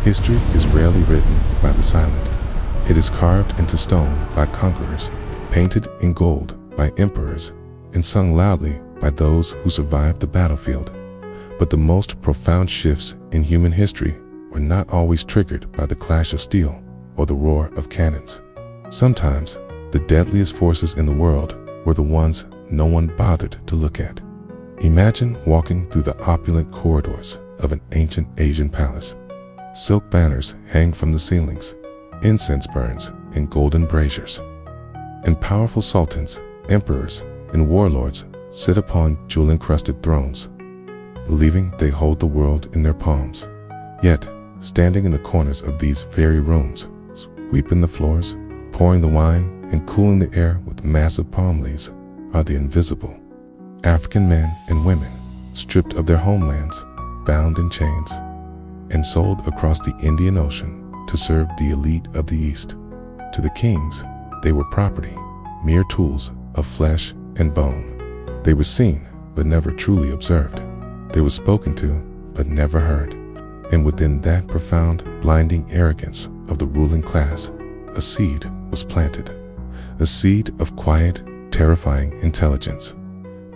History is rarely written by the silent. It is carved into stone by conquerors, painted in gold by emperors, and sung loudly by those who survived the battlefield. But the most profound shifts in human history were not always triggered by the clash of steel or the roar of cannons. Sometimes, the deadliest forces in the world were the ones no one bothered to look at. Imagine walking through the opulent corridors of an ancient Asian palace. Silk banners hang from the ceilings, incense burns in golden braziers, and powerful sultans, emperors, and warlords sit upon jewel-encrusted thrones, believing they hold the world in their palms. Yet, standing in the corners of these very rooms, sweeping the floors, pouring the wine, and cooling the air with massive palm leaves, are the invisible African men and women, stripped of their homelands, bound in chains, and sold across the Indian Ocean to serve the elite of the East. To the kings, they were property, mere tools of flesh and bone. They were seen, but never truly observed. They were spoken to, but never heard. And within that profound, blinding arrogance of the ruling class, a seed was planted. A seed of quiet, terrifying intelligence.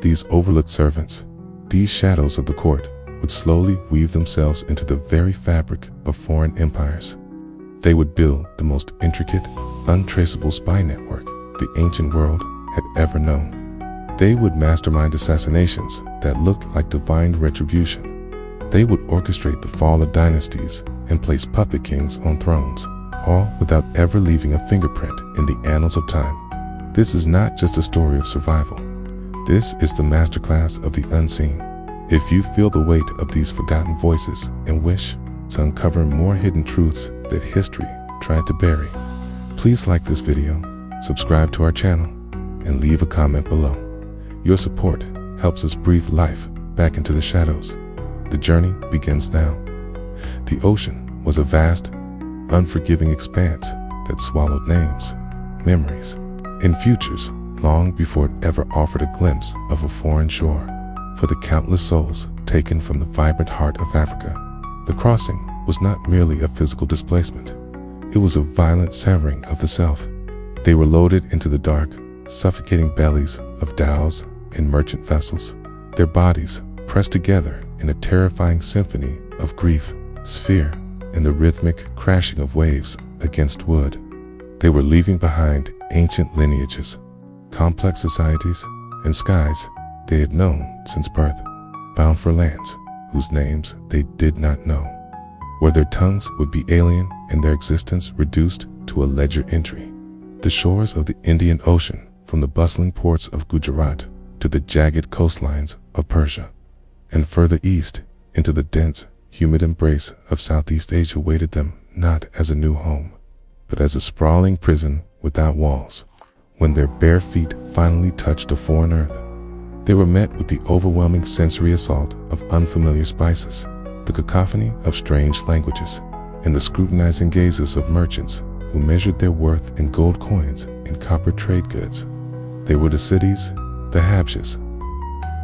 These overlooked servants, these shadows of the court, would slowly weave themselves into the very fabric of foreign empires. They would build the most intricate, untraceable spy network the ancient world had ever known. They would mastermind assassinations that looked like divine retribution. They would orchestrate the fall of dynasties and place puppet kings on thrones, all without ever leaving a fingerprint in the annals of time. This is not just a story of survival. This is the masterclass of the unseen. If you feel the weight of these forgotten voices and wish to uncover more hidden truths that history tried to bury, please like this video, subscribe to our channel, and leave a comment below. Your support helps us breathe life back into the shadows. The journey begins now. The ocean was a vast, unforgiving expanse that swallowed names, memories, and futures long before it ever offered a glimpse of a foreign shore. For the countless souls taken from the vibrant heart of Africa, the crossing was not merely a physical displacement. It was a violent severing of the self. They were loaded into the dark, suffocating bellies of dhows and merchant vessels, their bodies pressed together in a terrifying symphony of grief, fear, and the rhythmic crashing of waves against wood. They were leaving behind ancient lineages, complex societies, and skies they had known since birth, bound for lands whose names they did not know, where their tongues would be alien and their existence reduced to a ledger entry. The shores of the Indian Ocean, from the bustling ports of Gujarat to the jagged coastlines of Persia, and further east into the dense, humid embrace of Southeast Asia, waited them not as a new home, but as a sprawling prison without walls. When their bare feet finally touched a foreign earth, they were met with the overwhelming sensory assault of unfamiliar spices, the cacophony of strange languages, and the scrutinizing gazes of merchants who measured their worth in gold coins and copper trade goods. They were the cities, the Habshas,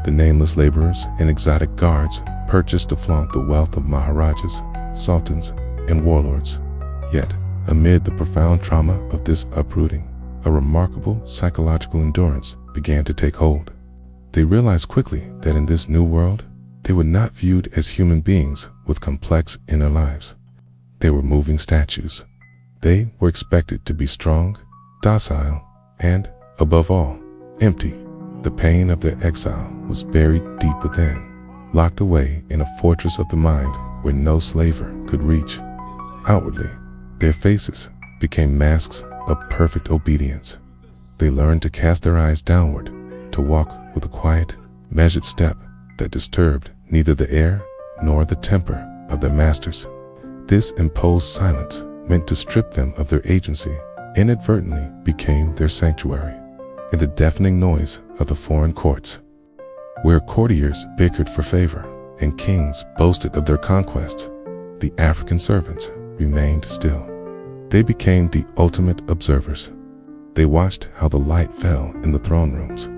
the nameless laborers and exotic guards purchased to flaunt the wealth of Maharajas, sultans, and warlords. Yet, amid the profound trauma of this uprooting, a remarkable psychological endurance began to take hold. They realized quickly that in this new world, they were not viewed as human beings with complex inner lives. They were moving statues. They were expected to be strong, docile, and, above all, empty. The pain of their exile was buried deep within, locked away in a fortress of the mind where no slaver could reach. Outwardly, their faces became masks of perfect obedience. They learned to cast their eyes downward, to walk with a quiet, measured step that disturbed neither the air nor the temper of their masters. This imposed silence, meant to strip them of their agency, inadvertently became their sanctuary. In the deafening noise of the foreign courts, where courtiers bickered for favor and kings boasted of their conquests, the African servants remained still. They became the ultimate observers. They watched how the light fell in the throne rooms,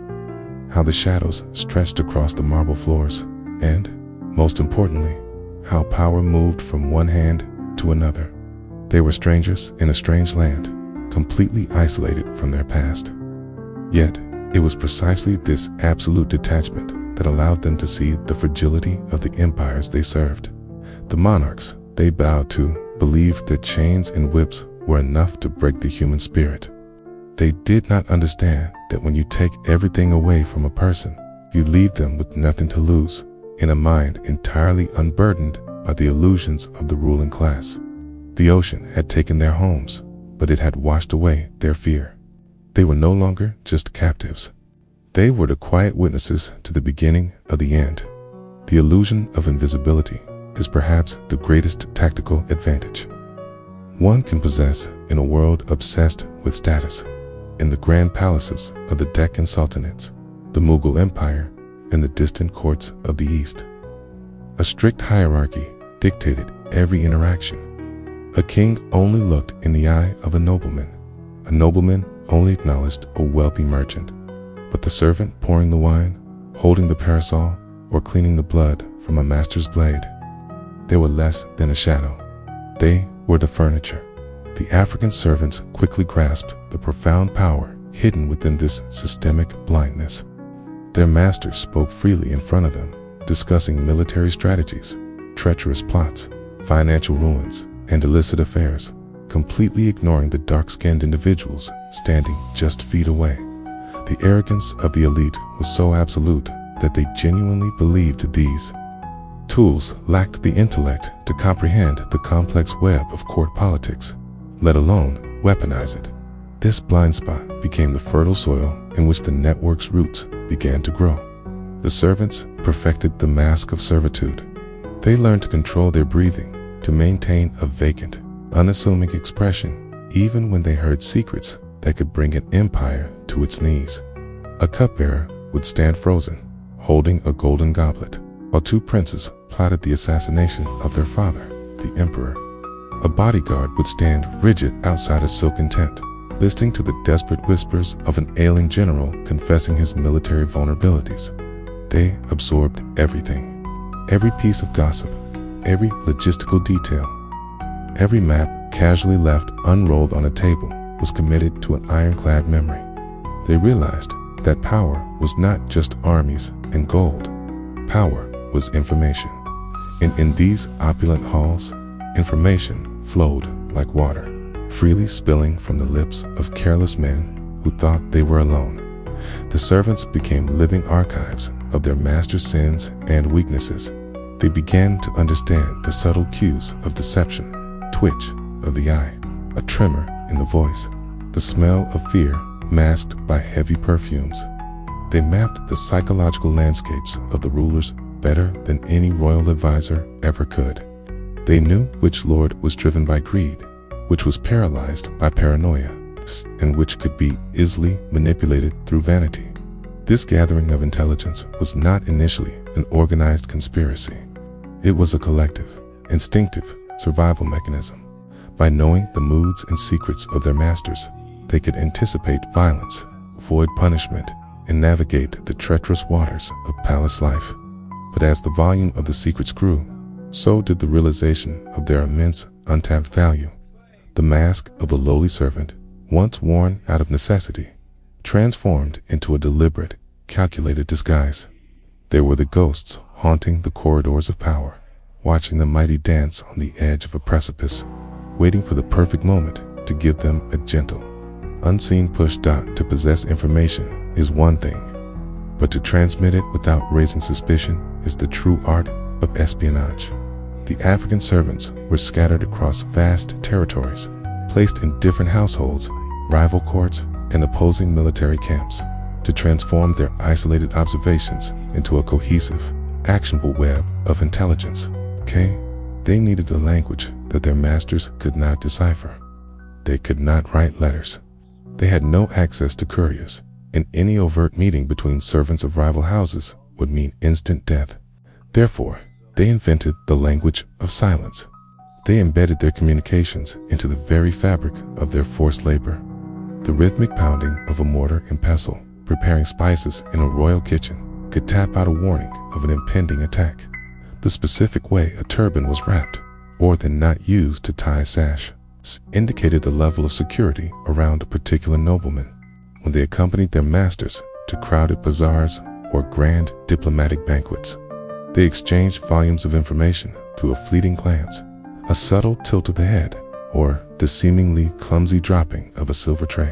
how the shadows stretched across the marble floors, and, most importantly, how power moved from one hand to another. They were strangers in a strange land, completely isolated from their past. Yet, it was precisely this absolute detachment that allowed them to see the fragility of the empires they served. The monarchs they bowed to believed that chains and whips were enough to break the human spirit. They did not understand that when you take everything away from a person, you leave them with nothing to lose, in a mind entirely unburdened by the illusions of the ruling class. The ocean had taken their homes, but it had washed away their fear. They were no longer just captives. They were the quiet witnesses to the beginning of the end. The illusion of invisibility is perhaps the greatest tactical advantage one can possess in a world obsessed with status. In the grand palaces of the Deccan Sultanates, the Mughal Empire, and the distant courts of the East, a strict hierarchy dictated every interaction. A king only looked in the eye of a nobleman. A nobleman only acknowledged a wealthy merchant. But the servant pouring the wine, holding the parasol, or cleaning the blood from a master's blade, they were less than a shadow. They were the furniture. The African servants quickly grasped the profound power hidden within this systemic blindness. Their masters spoke freely in front of them, discussing military strategies, treacherous plots, financial ruins, and illicit affairs, completely ignoring the dark-skinned individuals standing just feet away. The arrogance of the elite was so absolute that they genuinely believed these tools lacked the intellect to comprehend the complex web of court politics, let alone weaponize it. This blind spot became the fertile soil in which the network's roots began to grow. The servants perfected the mask of servitude. They learned to control their breathing, to maintain a vacant, unassuming expression, even when they heard secrets that could bring an empire to its knees. A cupbearer would stand frozen, holding a golden goblet, while two princes plotted the assassination of their father, the emperor. A bodyguard would stand rigid outside a silken tent, listening to the desperate whispers of an ailing general confessing his military vulnerabilities. They absorbed everything, every piece of gossip, every logistical detail. Every map casually left unrolled on a table was committed to an ironclad memory. They realized that power was not just armies and gold. Power was information. And in these opulent halls, information flowed like water, freely spilling from the lips of careless men who thought they were alone. The servants became living archives of their master's sins and weaknesses. They began to understand the subtle cues of deception, twitch of the eye, a tremor in the voice, the smell of fear masked by heavy perfumes. They mapped the psychological landscapes of the rulers better than any royal advisor ever could. They knew which lord was driven by greed, which was paralyzed by paranoia, and which could be easily manipulated through vanity. This gathering of intelligence was not initially an organized conspiracy. It was a collective, instinctive survival mechanism. By knowing the moods and secrets of their masters, they could anticipate violence, avoid punishment, and navigate the treacherous waters of palace life. But as the volume of the secrets grew, so did the realization of their immense untapped value. The mask of the lowly servant, once worn out of necessity, transformed into a deliberate, calculated disguise. They were the ghosts haunting the corridors of power, watching the mighty dance on the edge of a precipice, waiting for the perfect moment to give them a gentle, unseen push. To possess information is one thing, but to transmit it without raising suspicion is the true art of espionage. The African servants were scattered across vast territories, placed in different households, rival courts, and opposing military camps, to transform their isolated observations into a cohesive, actionable web of intelligence. They needed a language that their masters could not decipher. They could not write letters. They had no access to couriers, and any overt meeting between servants of rival houses would mean instant death. Therefore, they invented the language of silence. They embedded their communications into the very fabric of their forced labor. The rhythmic pounding of a mortar and pestle, preparing spices in a royal kitchen, could tap out a warning of an impending attack. The specific way a turban was wrapped, or than not used to tie a sash, indicated the level of security around a particular nobleman when they accompanied their masters to crowded bazaars or grand diplomatic banquets. They exchanged volumes of information through a fleeting glance, a subtle tilt of the head, or the seemingly clumsy dropping of a silver tray.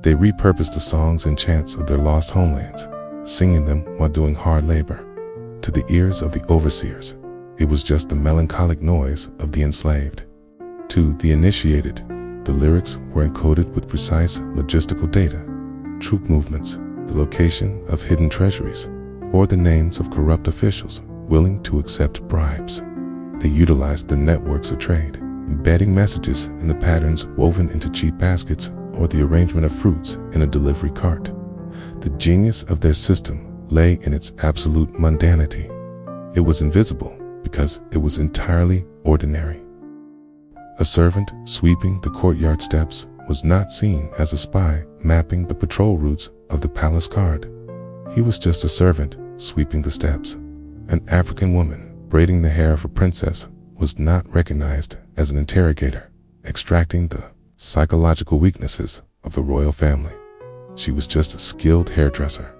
They repurposed the songs and chants of their lost homelands, singing them while doing hard labor. To the ears of the overseers, it was just the melancholic noise of the enslaved. To the initiated, the lyrics were encoded with precise logistical data, troop movements, the location of hidden treasuries, or the names of corrupt officials willing to accept bribes. They utilized the networks of trade, embedding messages in the patterns woven into cheap baskets or the arrangement of fruits in a delivery cart. The genius of their system lay in its absolute mundanity. It was invisible because it was entirely ordinary. A servant sweeping the courtyard steps was not seen as a spy mapping the patrol routes of the palace guard. He was just a servant sweeping the steps. An African woman braiding the hair of a princess was not recognized as an interrogator, extracting the psychological weaknesses of the royal family. She was just a skilled hairdresser.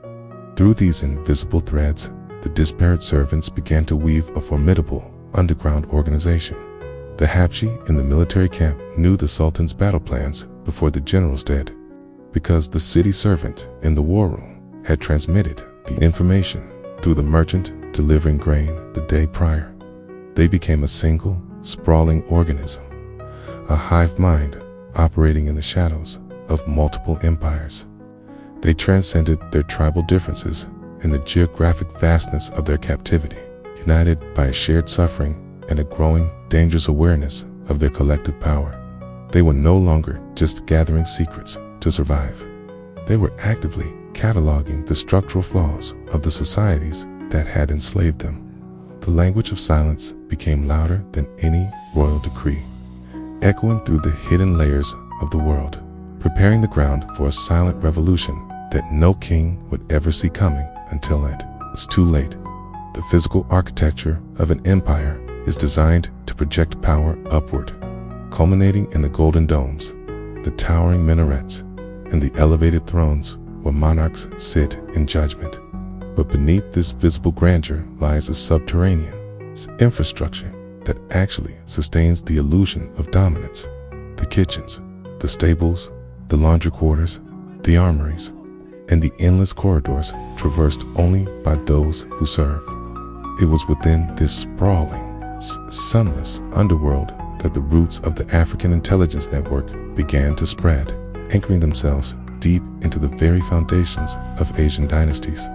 Through these invisible threads, the disparate servants began to weave a formidable underground organization. The Habshi in the military camp knew the Sultan's battle plans before the generals did, because the city servant in the war room had transmitted the information through the merchant delivering grain the day prior. They became a single, sprawling organism, a hive mind operating in the shadows of multiple empires. They transcended their tribal differences in the geographic vastness of their captivity, united by a shared suffering and a growing, dangerous awareness of their collective power. They were no longer just gathering secrets to survive. They were actively cataloging the structural flaws of the societies that had enslaved them. The language of silence became louder than any royal decree, echoing through the hidden layers of the world, preparing the ground for a silent revolution that no king would ever see coming until it was too late. The physical architecture of an empire is designed to project power upward, culminating in the golden domes, the towering minarets, and the elevated thrones where monarchs sit in judgment. But beneath this visible grandeur lies a subterranean infrastructure that actually sustains the illusion of dominance. The kitchens, the stables, the laundry quarters, the armories, and the endless corridors traversed only by those who serve. It was within this sprawling, sunless underworld that the roots of the African intelligence network began to spread, anchoring themselves deep into the very foundations of Asian dynasties,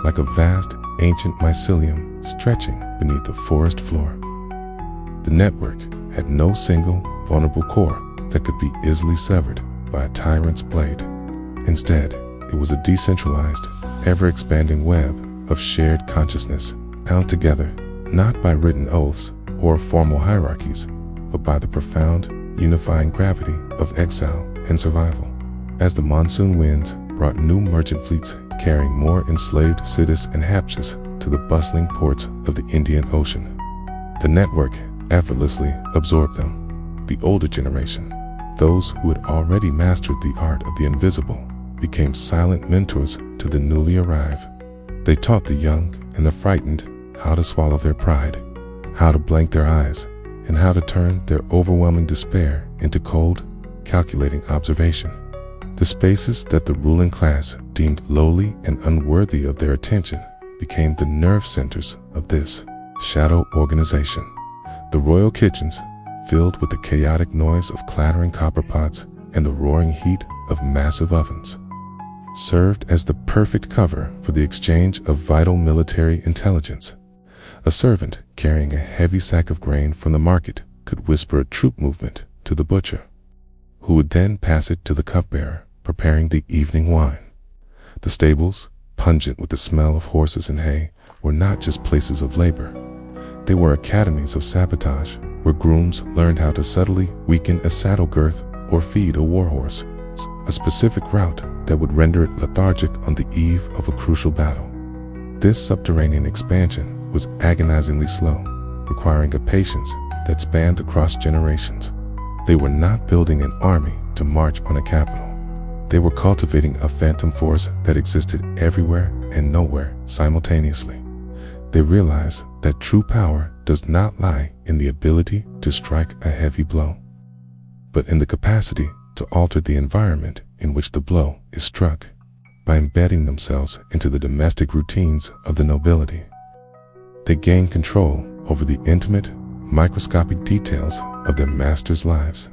like a vast, ancient mycelium stretching beneath the forest floor. The network had no single, vulnerable core that could be easily severed by a tyrant's blade. Instead, it was a decentralized, ever-expanding web of shared consciousness, bound together not by written oaths or formal hierarchies, but by the profound, unifying gravity of exile and survival. As the monsoon winds brought new merchant fleets carrying more enslaved cities and Habshas to the bustling ports of the Indian Ocean, the network effortlessly absorbed them. The older generation, those who had already mastered the art of the invisible, became silent mentors to the newly arrived. They taught the young and the frightened how to swallow their pride, how to blank their eyes, and how to turn their overwhelming despair into cold, calculating observation. The spaces that the ruling class deemed lowly and unworthy of their attention became the nerve centers of this shadow organization. The royal kitchens, filled with the chaotic noise of clattering copper pots and the roaring heat of massive ovens, served as the perfect cover for the exchange of vital military intelligence. A servant carrying a heavy sack of grain from the market could whisper a troop movement to the butcher, who would then pass it to the cupbearer preparing the evening wine. The stables, pungent with the smell of horses and hay, were not just places of labor. They were academies of sabotage, where grooms learned how to subtly weaken a saddle girth or feed a warhorse, a specific route that would render it lethargic on the eve of a crucial battle. This subterranean expansion was agonizingly slow, requiring a patience that spanned across generations. They were not building an army to march on a capital. They were cultivating a phantom force that existed everywhere and nowhere simultaneously. They realized that true power does not lie in the ability to strike a heavy blow, but in the capacity to alter the environment in which the blow is struck. By embedding themselves into the domestic routines of the nobility, they gained control over the intimate, microscopic details of their masters' lives.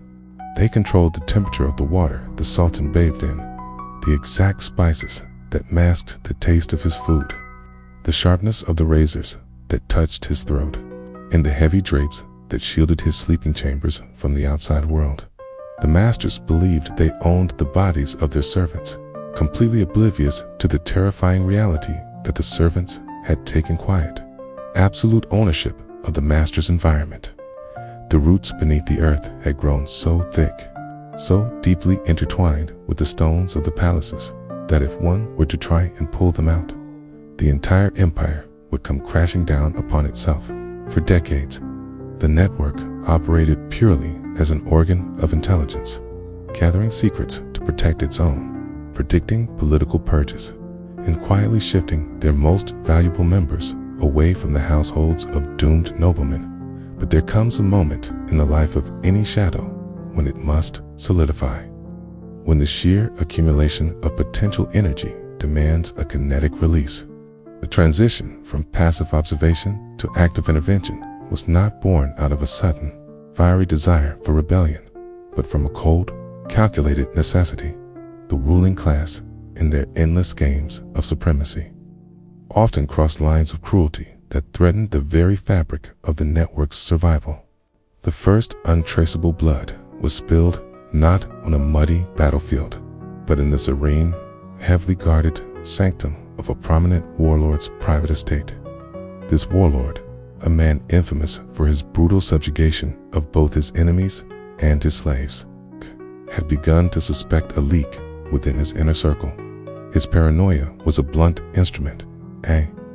They controlled the temperature of the water the sultan bathed in, the exact spices that masked the taste of his food, the sharpness of the razors that touched his throat, and the heavy drapes that shielded his sleeping chambers from the outside world. The masters believed they owned the bodies of their servants, completely oblivious to the terrifying reality that the servants had taken quiet, absolute ownership of the master's environment. The roots beneath the earth had grown so thick, so deeply intertwined with the stones of the palaces, that if one were to try and pull them out, the entire empire would come crashing down upon itself. For decades, the network operated purely as an organ of intelligence, gathering secrets to protect its own, predicting political purges, and quietly shifting their most valuable members away from the households of doomed noblemen. But there comes a moment in the life of any shadow when it must solidify, when the sheer accumulation of potential energy demands a kinetic release. The transition from passive observation to active intervention was not born out of a sudden, fiery desire for rebellion, but from a cold, calculated necessity. The ruling class, in their endless games of supremacy, often crossed lines of cruelty that threatened the very fabric of the network's survival. The first untraceable blood was spilled not on a muddy battlefield, but in the serene, heavily guarded sanctum of a prominent warlord's private estate. This warlord, a man infamous for his brutal subjugation of both his enemies and his slaves, had begun to suspect a leak within his inner circle. His paranoia was a blunt instrument,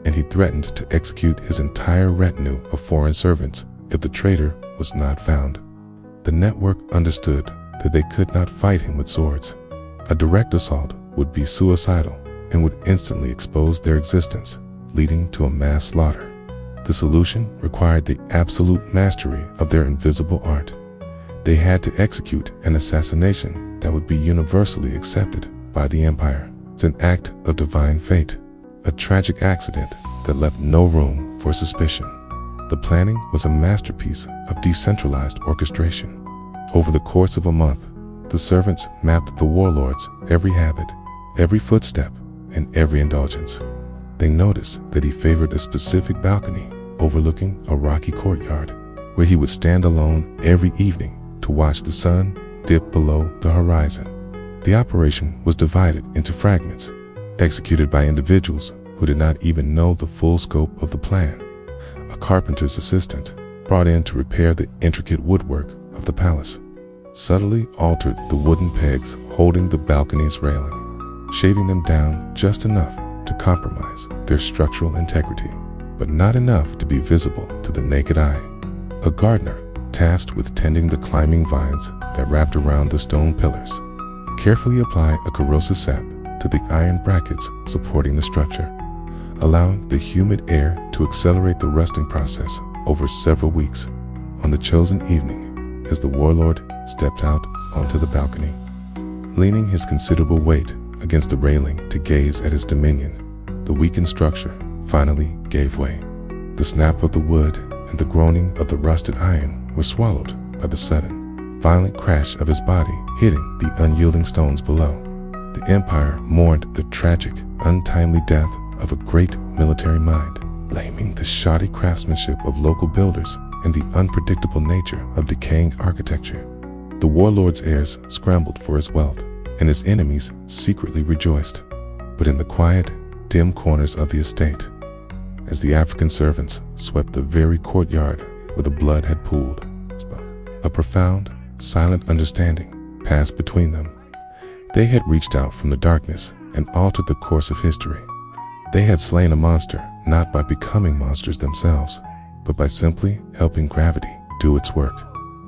and he threatened to execute his entire retinue of foreign servants if the traitor was not found. The network understood that they could not fight him with swords. A direct assault would be suicidal and would instantly expose their existence, leading to a mass slaughter. The solution required the absolute mastery of their invisible art. They had to execute an assassination that would be universally accepted by the empire. It's an act of divine fate, a tragic accident that left no room for suspicion. The planning was a masterpiece of decentralized orchestration. Over the course of a month, the servants mapped the warlord's every habit, every footstep, and every indulgence. They noticed that he favored a specific balcony overlooking a rocky courtyard, where he would stand alone every evening to watch the sun dip below the horizon. The operation was divided into fragments, executed by individuals who did not even know the full scope of the plan. A carpenter's assistant, brought in to repair the intricate woodwork of the palace, subtly altered the wooden pegs holding the balcony's railing, shaving them down just enough to compromise their structural integrity, but not enough to be visible to the naked eye. A gardener, tasked with tending the climbing vines that wrapped around the stone pillars, carefully applied a corrosive sap to the iron brackets supporting the structure, allowing the humid air to accelerate the rusting process over several weeks. On the chosen evening, as the warlord stepped out onto the balcony, leaning his considerable weight against the railing to gaze at his dominion, the weakened structure finally gave way. The snap of the wood and the groaning of the rusted iron were swallowed by the sudden, violent crash of his body hitting the unyielding stones below. The empire mourned the tragic, untimely death of a great military mind, blaming the shoddy craftsmanship of local builders and the unpredictable nature of decaying architecture. The warlord's heirs scrambled for his wealth, and his enemies secretly rejoiced. But in the quiet, dim corners of the estate, as the African servants swept the very courtyard where the blood had pooled, a profound, silent understanding passed between them. They had reached out from the darkness and altered the course of history. They had slain a monster not by becoming monsters themselves, but by simply helping gravity do its work.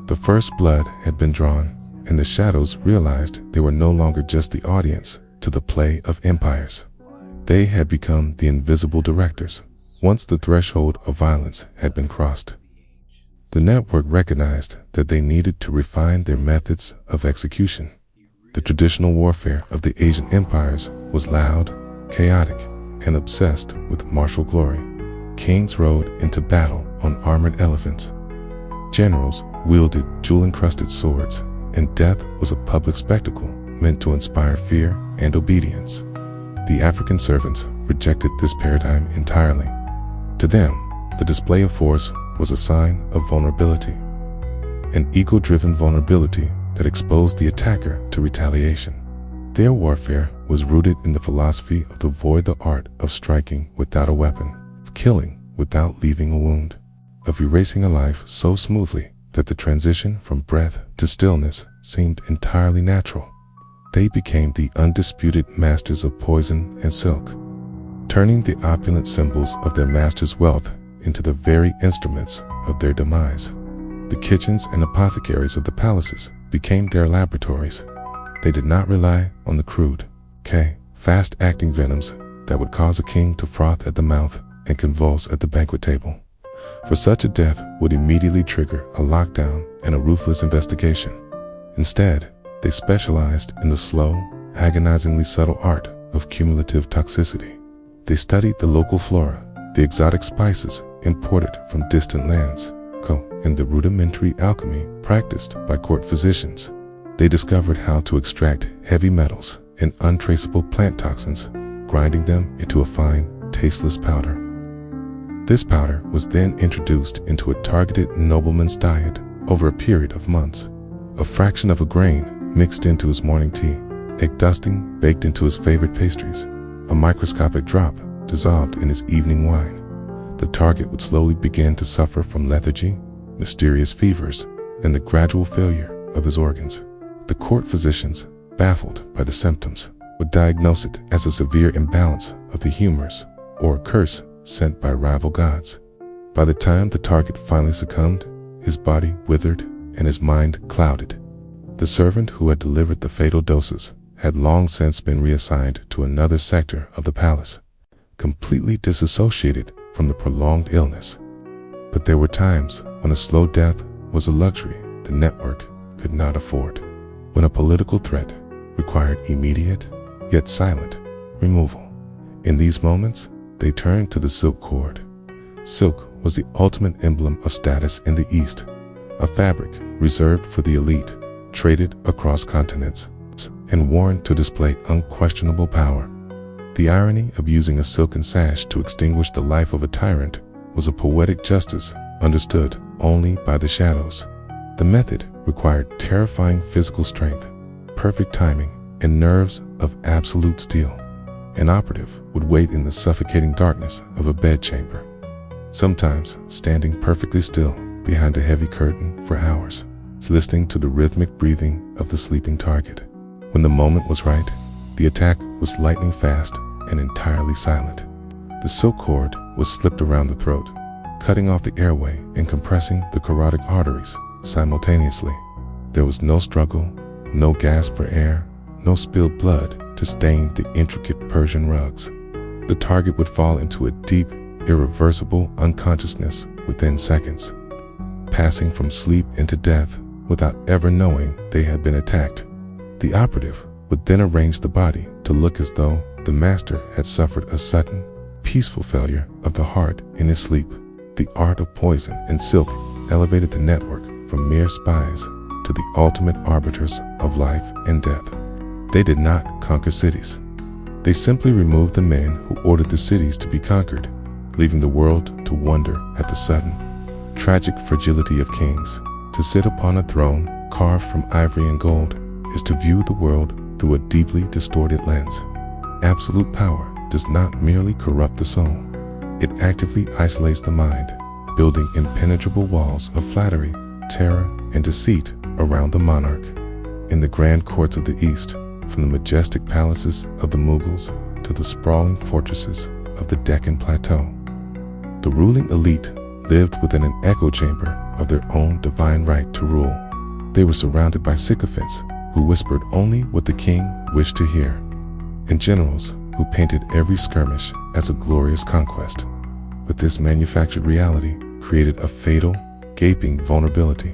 The first blood had been drawn, and the shadows realized they were no longer just the audience to the play of empires. They had become the invisible directors, once the threshold of violence had been crossed. The network recognized that they needed to refine their methods of execution. The traditional warfare of the Asian empires was loud, chaotic, and obsessed with martial glory. Kings rode into battle on armored elephants. Generals wielded jewel-encrusted swords, and death was a public spectacle meant to inspire fear and obedience. The African servants rejected this paradigm entirely. To them, the display of force was a sign of vulnerability, an ego-driven vulnerability that exposed the attacker to retaliation. Their warfare was rooted in the philosophy of the void, the art of striking without a weapon, of killing without leaving a wound, of erasing a life so smoothly that the transition from breath to stillness seemed entirely natural. They became the undisputed masters of poison and silk, turning the opulent symbols of their masters' wealth into the very instruments of their demise. The kitchens and apothecaries of the palaces became their laboratories. They did not rely on the crude, fast-acting venoms that would cause a king to froth at the mouth and convulse at the banquet table, for such a death would immediately trigger a lockdown and a ruthless investigation. Instead, they specialized in the slow, agonizingly subtle art of cumulative toxicity. They studied the local flora, the exotic spices imported from distant lands, and the rudimentary alchemy practiced by court physicians. They discovered how to extract heavy metals and untraceable plant toxins, grinding them into a fine, tasteless powder. This powder was then introduced into a targeted nobleman's diet over a period of months. A fraction of a grain mixed into his morning tea, egg dusting baked into his favorite pastries, a microscopic drop dissolved in his evening wine. The target would slowly begin to suffer from lethargy, mysterious fevers, and the gradual failure of his organs. The court physicians, baffled by the symptoms, would diagnose it as a severe imbalance of the humors or a curse sent by rival gods. By the time the target finally succumbed, his body withered and his mind clouded. The servant who had delivered the fatal doses had long since been reassigned to another sector of the palace, completely disassociated from the prolonged illness. But there were times when a slow death was a luxury the network could not afford, when a political threat required immediate, yet silent, removal. In these moments, they turned to the silk cord. Silk was the ultimate emblem of status in the East, a fabric reserved for the elite, traded across continents, and worn to display unquestionable power. The irony of using a silken sash to extinguish the life of a tyrant was a poetic justice understood only by the shadows. The method required terrifying physical strength, perfect timing, and nerves of absolute steel. An operative would wait in the suffocating darkness of a bedchamber, sometimes standing perfectly still behind a heavy curtain for hours, listening to the rhythmic breathing of the sleeping target. When the moment was right, the attack was lightning fast and entirely silent. The silk cord was slipped around the throat, cutting off the airway and compressing the carotid arteries simultaneously. There was no struggle, no gasp for air, no spilled blood to stain the intricate Persian rugs. The target would fall into a deep, irreversible unconsciousness within seconds, passing from sleep into death without ever knowing they had been attacked. The operative would then arrange the body to look as though the master had suffered a sudden, peaceful failure of the heart in his sleep. The art of poison and silk elevated the network from mere spies to the ultimate arbiters of life and death. They did not conquer cities. They simply removed the men who ordered the cities to be conquered, leaving the world to wonder at the sudden, tragic fragility of kings. To sit upon a throne carved from ivory and gold is to view the world through a deeply distorted lens. Absolute power does not merely corrupt the soul. It actively isolates the mind, building impenetrable walls of flattery, terror, and deceit around the monarch. In the grand courts of the East, from the majestic palaces of the Mughals to the sprawling fortresses of the Deccan Plateau, the ruling elite lived within an echo chamber of their own divine right to rule. They were surrounded by sycophants who whispered only what the king wished to hear, and generals who painted every skirmish as a glorious conquest. But this manufactured reality created a fatal, gaping vulnerability,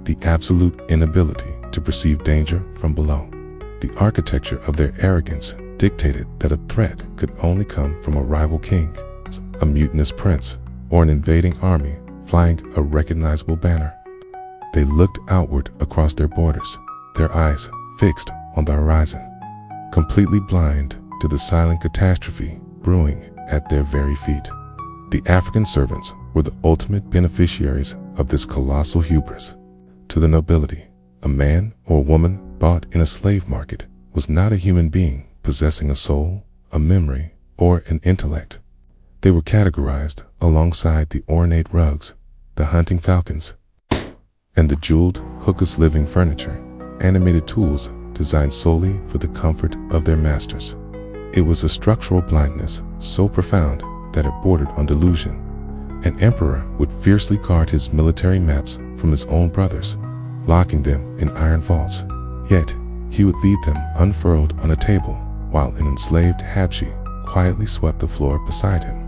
the absolute inability to perceive danger from below. The architecture of their arrogance dictated that a threat could only come from a rival king, a mutinous prince, or an invading army flying a recognizable banner. They looked outward across their borders, their eyes fixed on the horizon, completely blind to the silent catastrophe brewing at their very feet. The African servants were the ultimate beneficiaries of this colossal hubris. To the nobility, a man or woman bought in a slave market was not a human being possessing a soul, a memory, or an intellect. They were categorized alongside the ornate rugs, the hunting falcons, and the jeweled, hookless living furniture, animated tools designed solely for the comfort of their masters. It was a structural blindness so profound that it bordered on delusion. An emperor would fiercely guard his military maps from his own brothers, locking them in iron vaults. Yet, he would leave them unfurled on a table, while an enslaved Habshi quietly swept the floor beside him.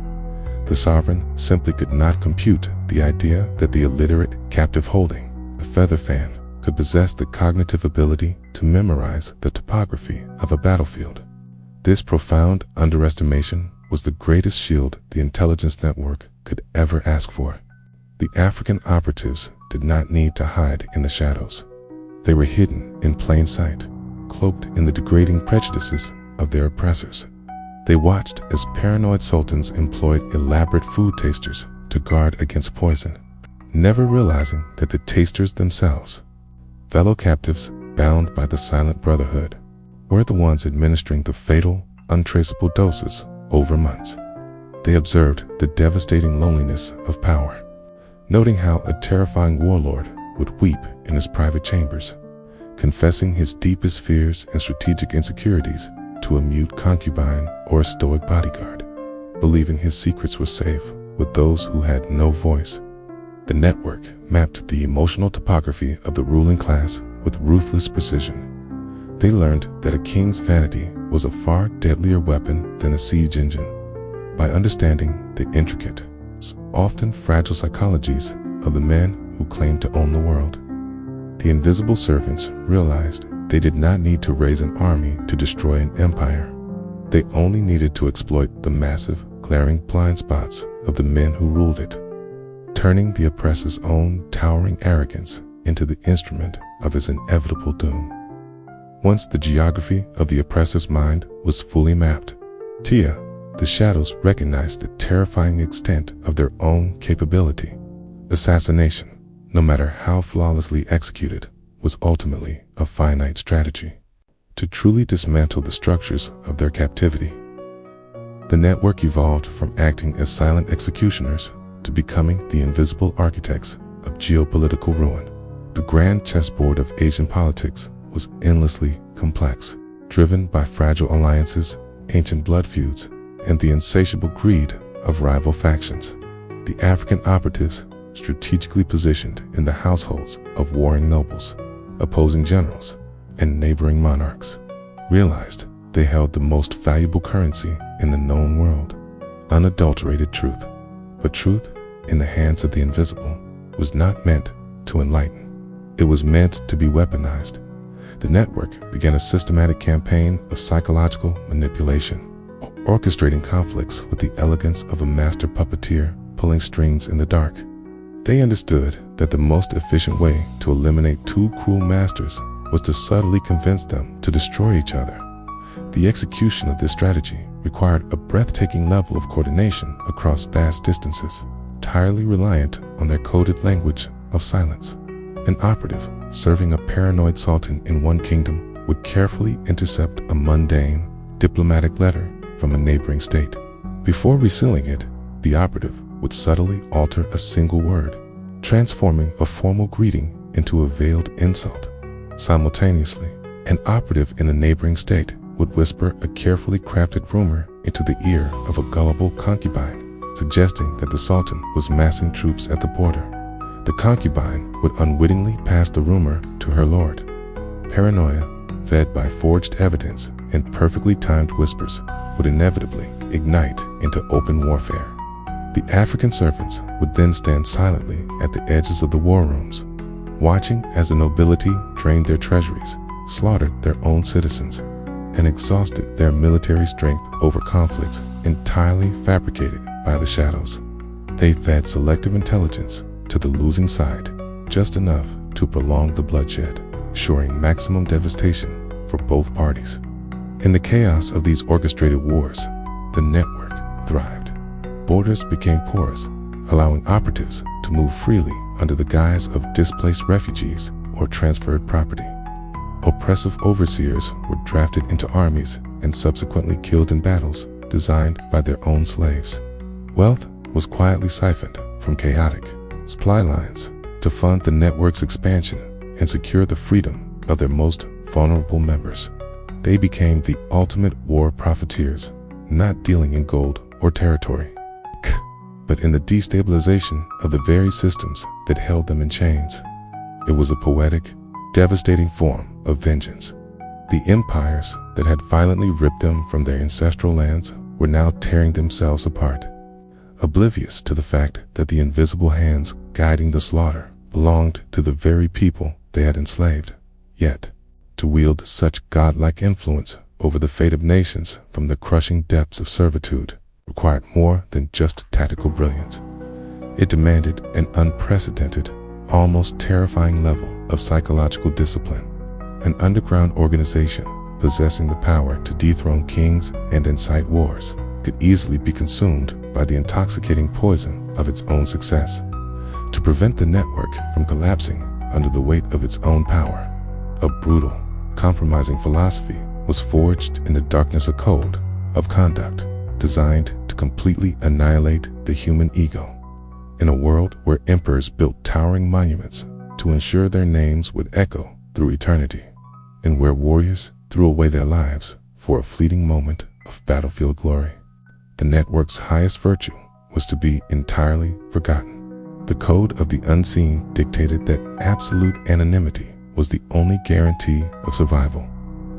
The sovereign simply could not compute the idea that the illiterate captive holding a feather fan could possess the cognitive ability to memorize the topography of a battlefield. This profound underestimation was the greatest shield the intelligence network could ever ask for. The African operatives did not need to hide in the shadows. They were hidden in plain sight, cloaked in the degrading prejudices of their oppressors. They watched as paranoid sultans employed elaborate food tasters to guard against poison, never realizing that the tasters themselves, fellow captives bound by the silent brotherhood, were the ones administering the fatal, untraceable doses over months. They observed the devastating loneliness of power, noting how a terrifying warlord would weep in his private chambers, confessing his deepest fears and strategic insecurities to a mute concubine or a stoic bodyguard, believing his secrets were safe with those who had no voice. The network mapped the emotional topography of the ruling class with ruthless precision. They learned that a king's vanity was a far deadlier weapon than a siege engine. By understanding the intricate, often fragile psychologies of the men who claimed to own the world, the invisible servants realized they did not need to raise an army to destroy an empire. They only needed to exploit the massive, glaring blind spots of the men who ruled it, turning the oppressor's own towering arrogance into the instrument of his inevitable doom. Once the geography of the oppressor's mind was fully mapped, Tia, the shadows recognized the terrifying extent of their own capability. Assassination, no matter how flawlessly executed, was ultimately a finite strategy to truly dismantle the structures of their captivity. The network evolved from acting as silent executioners to becoming the invisible architects of geopolitical ruin. The grand chessboard of Asian politics was endlessly complex, driven by fragile alliances, ancient blood feuds, and the insatiable greed of rival factions. The African operatives, strategically positioned in the households of warring nobles, opposing generals, and neighboring monarchs, realized they held the most valuable currency in the known world, unadulterated truth. But truth, in the hands of the invisible, was not meant to enlighten. It was meant to be weaponized. The network began a systematic campaign of psychological manipulation, orchestrating conflicts with the elegance of a master puppeteer pulling strings in the dark. They understood that the most efficient way to eliminate two cruel masters was to subtly convince them to destroy each other. The execution of this strategy required a breathtaking level of coordination across vast distances, entirely reliant on their coded language of silence. An operative serving a paranoid sultan in one kingdom would carefully intercept a mundane, diplomatic letter from a neighboring state. Before resealing it, the operative would subtly alter a single word, transforming a formal greeting into a veiled insult. Simultaneously, an operative in the neighboring state would whisper a carefully crafted rumor into the ear of a gullible concubine, suggesting that the Sultan was massing troops at the border. The concubine would unwittingly pass the rumor to her lord. Paranoia, fed by forged evidence and perfectly timed whispers, would inevitably ignite into open warfare. The African servants would then stand silently at the edges of the war rooms, watching as the nobility drained their treasuries, slaughtered their own citizens, and exhausted their military strength over conflicts entirely fabricated by the shadows. They fed selective intelligence to the losing side, just enough to prolong the bloodshed, ensuring maximum devastation for both parties. In the chaos of these orchestrated wars, the network thrived. Borders became porous, allowing operatives to move freely under the guise of displaced refugees or transferred property. Oppressive overseers were drafted into armies and subsequently killed in battles designed by their own slaves. Wealth was quietly siphoned from chaotic supply lines to fund the network's expansion and secure the freedom of their most vulnerable members. They became the ultimate war profiteers, not dealing in gold or territory, but in the destabilization of the very systems that held them in chains. It was a poetic, devastating form of vengeance. The empires that had violently ripped them from their ancestral lands were now tearing themselves apart, oblivious to the fact that the invisible hands guiding the slaughter belonged to the very people they had enslaved. Yet, to wield such godlike influence over the fate of nations from the crushing depths of servitude required more than just tactical brilliance. It demanded an unprecedented, almost terrifying level of psychological discipline. An underground organization possessing the power to dethrone kings and incite wars could easily be consumed by the intoxicating poison of its own success. To prevent the network from collapsing under the weight of its own power, a brutal, compromising philosophy was forged in the darkness, a code of conduct designed to completely annihilate the human ego. In a world where emperors built towering monuments to ensure their names would echo through eternity, and where warriors threw away their lives for a fleeting moment of battlefield glory, the network's highest virtue was to be entirely forgotten. The code of the unseen dictated that absolute anonymity was the only guarantee of survival.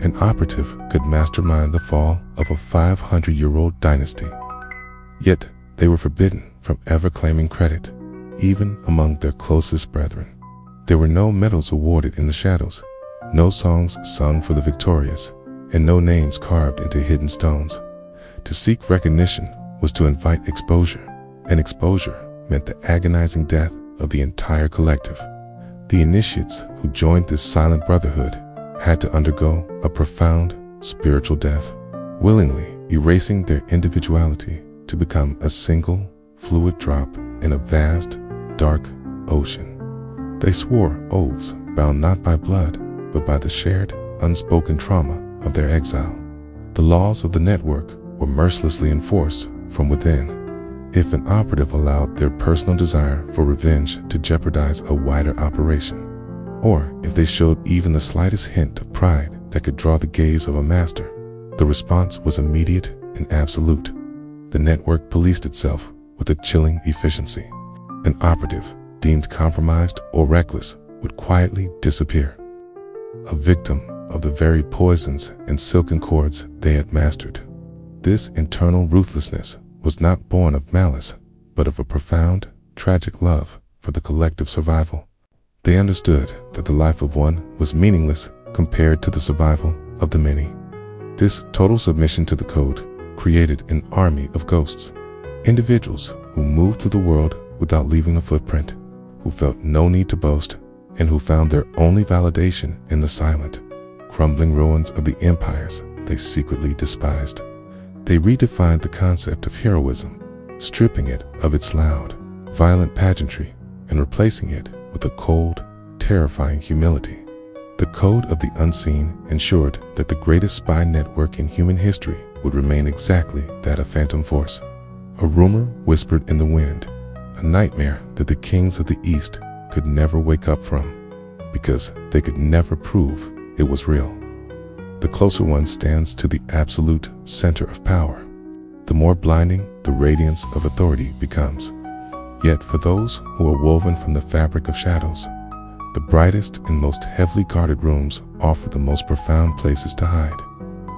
An operative could mastermind the fall of a 500-year-old dynasty. Yet they were forbidden from ever claiming credit, even among their closest brethren. There were no medals awarded in the shadows, no songs sung for the victorious, and no names carved into hidden stones. To seek recognition was to invite exposure, and exposure meant the agonizing death of the entire collective. The initiates who joined this silent brotherhood had to undergo a profound spiritual death, willingly erasing their individuality to become a single, fluid drop in a vast, dark ocean. They swore oaths bound not by blood, but by the shared, unspoken trauma of their exile. The laws of the network were mercilessly enforced from within. If an operative allowed their personal desire for revenge to jeopardize a wider operation, or if they showed even the slightest hint of pride that could draw the gaze of a master, the response was immediate and absolute. The network policed itself with a chilling efficiency. An operative deemed compromised or reckless would quietly disappear, a victim of the very poisons and silken cords they had mastered. This internal ruthlessness was not born of malice, but of a profound, tragic love for the collective survival. They understood that the life of one was meaningless compared to the survival of the many. This total submission to the code created an army of ghosts, individuals who moved through the world without leaving a footprint, who felt no need to boast, and who found their only validation in the silent, crumbling ruins of the empires they secretly despised. They redefined the concept of heroism, stripping it of its loud, violent pageantry and replacing it with a cold, terrifying humility. The code of the unseen ensured that the greatest spy network in human history would remain exactly that, a phantom force, a rumor whispered in the wind, a nightmare that the kings of the East could never wake up from, because they could never prove it was real. The closer one stands to the absolute center of power, the more blinding the radiance of authority becomes. Yet for those who are woven from the fabric of shadows, the brightest and most heavily guarded rooms offer the most profound places to hide.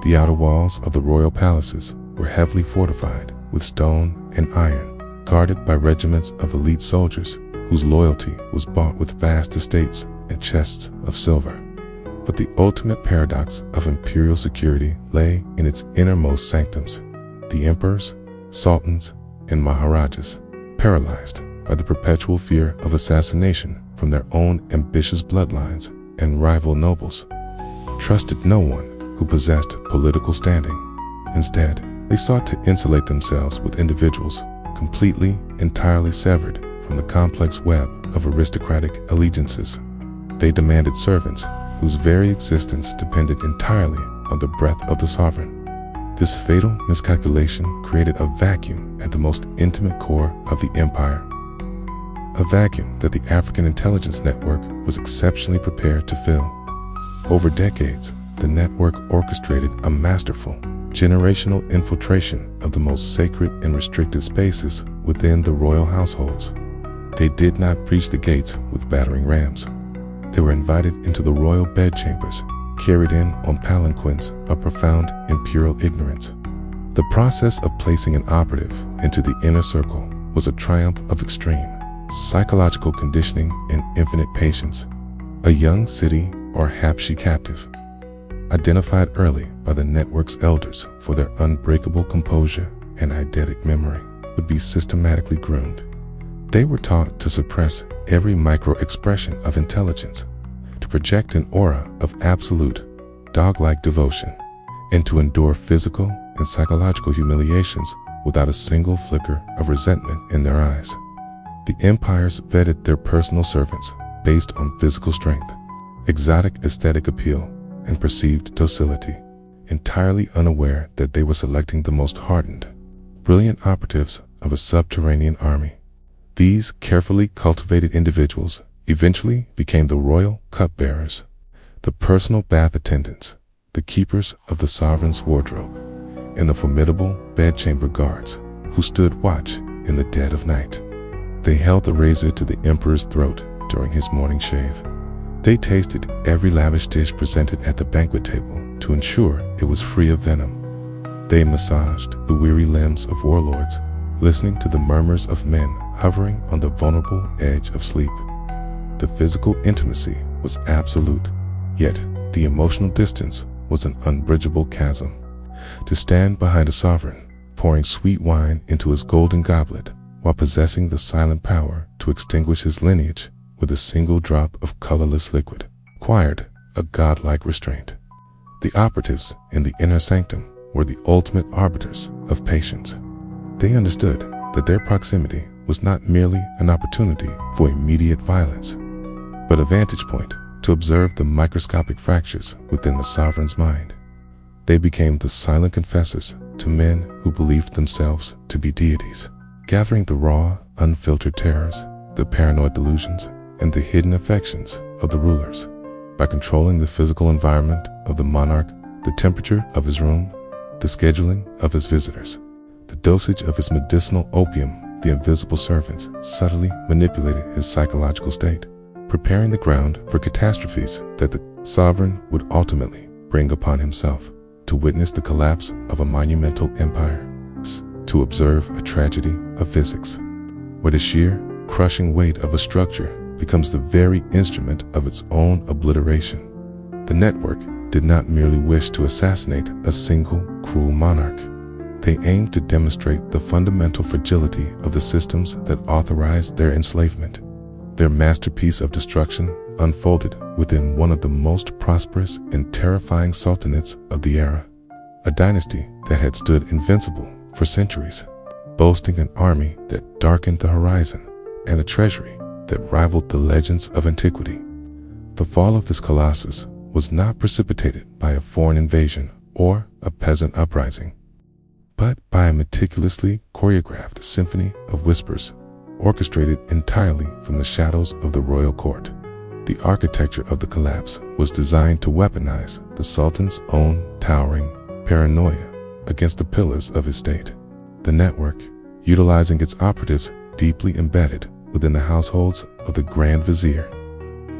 The outer walls of the royal palaces were heavily fortified with stone and iron, guarded by regiments of elite soldiers whose loyalty was bought with vast estates and chests of silver. But the ultimate paradox of imperial security lay in its innermost sanctums. The emperors, sultans, and maharajas, paralyzed by the perpetual fear of assassination from their own ambitious bloodlines and rival nobles, trusted no one who possessed political standing. Instead, they sought to insulate themselves with individuals completely, entirely severed from the complex web of aristocratic allegiances. They demanded servants whose very existence depended entirely on the breath of the sovereign. This fatal miscalculation created a vacuum at the most intimate core of the empire. A vacuum that the African intelligence network was exceptionally prepared to fill. Over decades, the network orchestrated a masterful, generational infiltration of the most sacred and restricted spaces within the royal households. They did not breach the gates with battering rams. They were invited into the royal bedchambers, carried in on palanquins of profound imperial ignorance. The process of placing an operative into the inner circle was a triumph of extreme psychological conditioning and infinite patience. A young city or Habshi captive, identified early by the network's elders for their unbreakable composure and eidetic memory, would be systematically groomed. They were taught to suppress every micro-expression of intelligence, to project an aura of absolute, dog-like devotion, and to endure physical and psychological humiliations without a single flicker of resentment in their eyes. The empires vetted their personal servants based on physical strength, exotic aesthetic appeal, and perceived docility, entirely unaware that they were selecting the most hardened, brilliant operatives of a subterranean army. These carefully cultivated individuals eventually became the royal cupbearers, the personal bath attendants, the keepers of the sovereign's wardrobe, and the formidable bedchamber guards who stood watch in the dead of night. They held the razor to the emperor's throat during his morning shave. They tasted every lavish dish presented at the banquet table to ensure it was free of venom. They massaged the weary limbs of warlords, listening to the murmurs of men hovering on the vulnerable edge of sleep. The physical intimacy was absolute, yet the emotional distance was an unbridgeable chasm. To stand behind a sovereign, pouring sweet wine into his golden goblet, while possessing the silent power to extinguish his lineage with a single drop of colorless liquid, required a godlike restraint. The operatives in the inner sanctum were the ultimate arbiters of patience. They understood that their proximity was not merely an opportunity for immediate violence, but a vantage point to observe the microscopic fractures within the sovereign's mind. They became the silent confessors to men who believed themselves to be deities, gathering the raw, unfiltered terrors, the paranoid delusions, and the hidden affections of the rulers. By controlling the physical environment of the monarch, the temperature of his room, the scheduling of his visitors, the dosage of his medicinal opium, the invisible servants subtly manipulated his psychological state, preparing the ground for catastrophes that the sovereign would ultimately bring upon himself. To witness the collapse of a monumental empire, to observe a tragedy of physics, where the sheer, crushing weight of a structure becomes the very instrument of its own obliteration. The network did not merely wish to assassinate a single cruel monarch. They aimed to demonstrate the fundamental fragility of the systems that authorized their enslavement. Their masterpiece of destruction unfolded within one of the most prosperous and terrifying sultanates of the era, a dynasty that had stood invincible for centuries, boasting an army that darkened the horizon and a treasury that rivaled the legends of antiquity. The fall of this colossus was not precipitated by a foreign invasion or a peasant uprising, but by a meticulously choreographed symphony of whispers, orchestrated entirely from the shadows of the royal court. The architecture of the collapse was designed to weaponize the Sultan's own towering paranoia against the pillars of his state. The network, utilizing its operatives deeply embedded within the households of the Grand Vizier,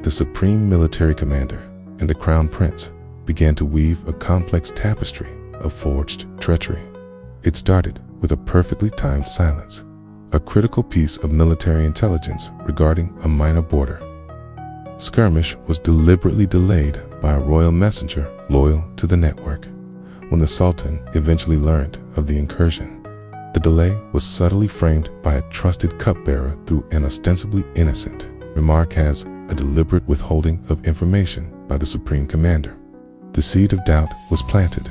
the supreme military commander, and the Crown Prince, began to weave a complex tapestry of forged treachery. It started with a perfectly timed silence, a critical piece of military intelligence regarding a minor border skirmish was deliberately delayed by a royal messenger loyal to the network. When the Sultan eventually learned of the incursion, the delay was subtly framed by a trusted cupbearer through an ostensibly innocent remark as a deliberate withholding of information by the Supreme Commander. The seed of doubt was planted.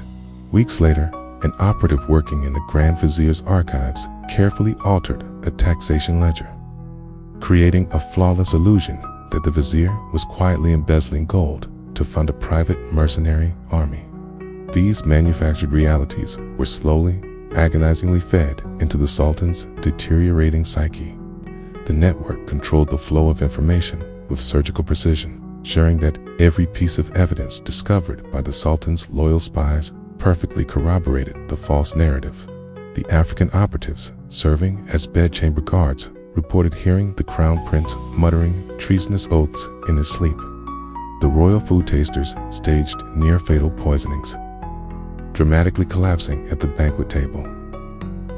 Weeks later, an operative working in the Grand Vizier's archives carefully altered a taxation ledger, creating a flawless illusion that the Vizier was quietly embezzling gold to fund a private mercenary army. These manufactured realities were slowly, agonizingly fed into the Sultan's deteriorating psyche. The network controlled the flow of information with surgical precision, ensuring that every piece of evidence discovered by the Sultan's loyal spies perfectly corroborated the false narrative. The African operatives, serving as bedchamber guards, reported hearing the Crown Prince muttering treasonous oaths in his sleep. The royal food tasters staged near-fatal poisonings, dramatically collapsing at the banquet table,